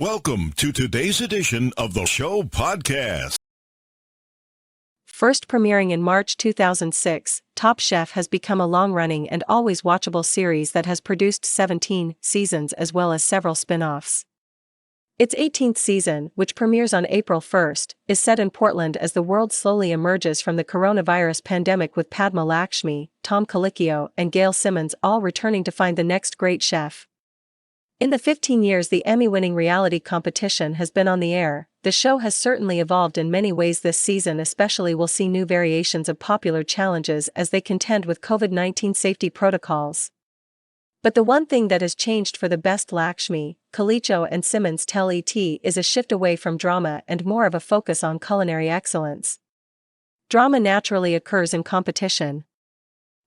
Welcome to today's edition of the show podcast. First premiering in March 2006, Top Chef has become a long-running and always watchable series that has produced 17 seasons as well as several spin-offs. Its 18th season, which premieres on April 1st, is set in Portland as the world slowly emerges from the coronavirus pandemic, with Padma Lakshmi, Tom Colicchio, and Gail Simmons all returning to find the next great chef. In the 15 years the Emmy-winning reality competition has been on the air, the show has certainly evolved in many ways. This season especially will see new variations of popular challenges as they contend with COVID-19 safety protocols. But the one thing that has changed for the best, Lakshmi, Colicchio and Simmons tell ET, is a shift away from drama and more of a focus on culinary excellence. Drama naturally occurs in competition.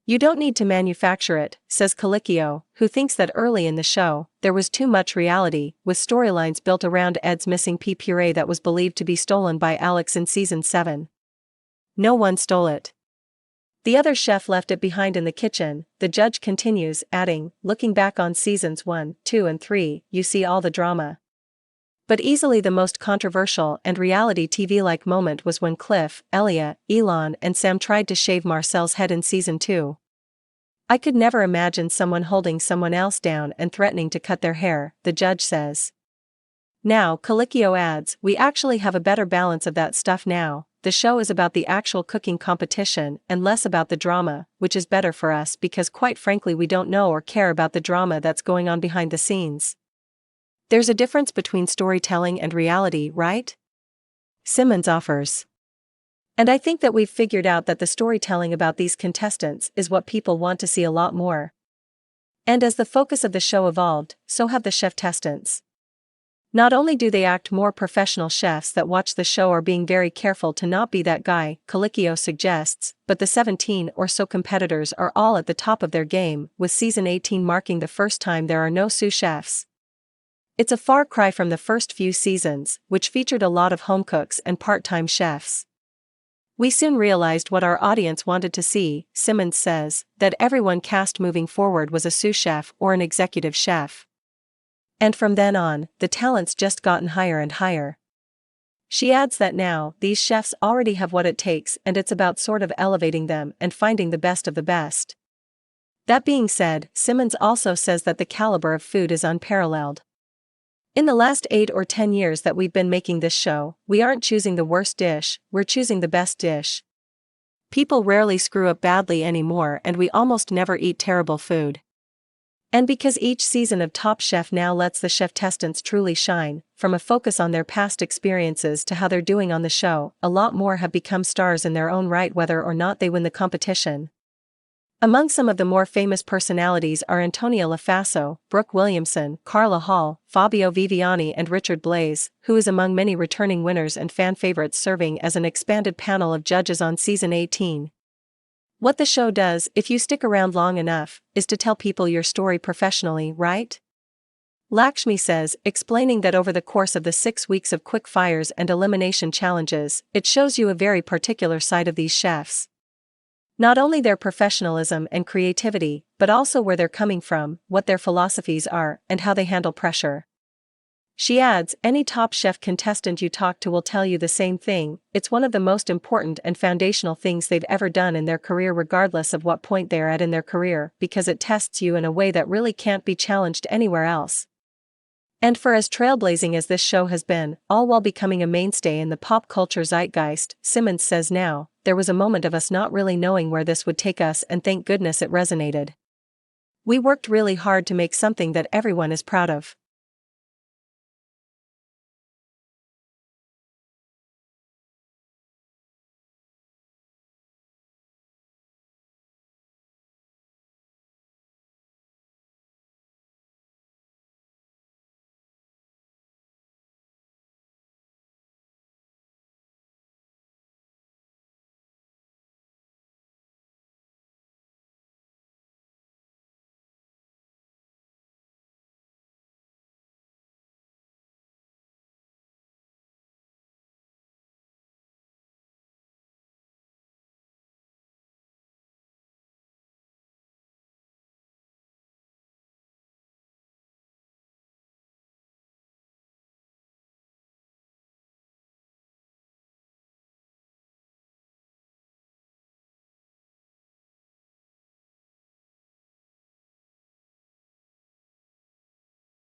You don't need to manufacture it, says Colicchio, who thinks that early in the show, there was too much reality, with storylines built around Ed's missing pea puree that was believed to be stolen by Alex in season 7. No one stole it. The other chef left it behind in the kitchen, the judge continues, adding, looking back on seasons 1, 2 and 3, you see all the drama. But easily the most controversial and reality TV-like moment was when Cliff, Elia, Elon and Sam tried to shave Marcel's head in season 2. I could never imagine someone holding someone else down and threatening to cut their hair, the judge says. Now, Colicchio adds, we actually have a better balance of that stuff now. The show is about the actual cooking competition and less about the drama, which is better for us because quite frankly we don't know or care about the drama that's going on behind the scenes. There's a difference between storytelling and reality, right? Simmons offers. And I think that we've figured out that the storytelling about these contestants is what people want to see a lot more. And as the focus of the show evolved, so have the chef-testants. Not only do they act more professional, chefs that watch the show are being very careful to not be that guy, Colicchio suggests, but the 17 or so competitors are all at the top of their game, with season 18 marking the first time there are no sous chefs. It's a far cry from the first few seasons, which featured a lot of home cooks and part-time chefs. We soon realized what our audience wanted to see, Simmons says, that everyone cast moving forward was a sous chef or an executive chef. And from then on, the talent's just gotten higher and higher. She adds that now, these chefs already have what it takes and it's about sort of elevating them and finding the best of the best. That being said, Simmons also says that the caliber of food is unparalleled. In the last 8 or 10 years that we've been making this show, we aren't choosing the worst dish, we're choosing the best dish. People rarely screw up badly anymore and we almost never eat terrible food. And because each season of Top Chef now lets the chef-testants truly shine, from a focus on their past experiences to how they're doing on the show, a lot more have become stars in their own right whether or not they win the competition. Among some of the more famous personalities are Antonia LaFaso, Brooke Williamson, Carla Hall, Fabio Viviani and Richard Blais, who is among many returning winners and fan favorites serving as an expanded panel of judges on season 18. What the show does, if you stick around long enough, is to tell people your story professionally, right? Lakshmi says, explaining that over the course of the 6 weeks of quick fires and elimination challenges, it shows you a very particular side of these chefs. Not only their professionalism and creativity, but also where they're coming from, what their philosophies are, and how they handle pressure. She adds, any Top Chef contestant you talk to will tell you the same thing, it's one of the most important and foundational things they've ever done in their career regardless of what point they're at in their career, because it tests you in a way that really can't be challenged anywhere else. And for as trailblazing as this show has been, all while becoming a mainstay in the pop culture zeitgeist, Simmons says now, there was a moment of us not really knowing where this would take us and thank goodness it resonated. We worked really hard to make something that everyone is proud of.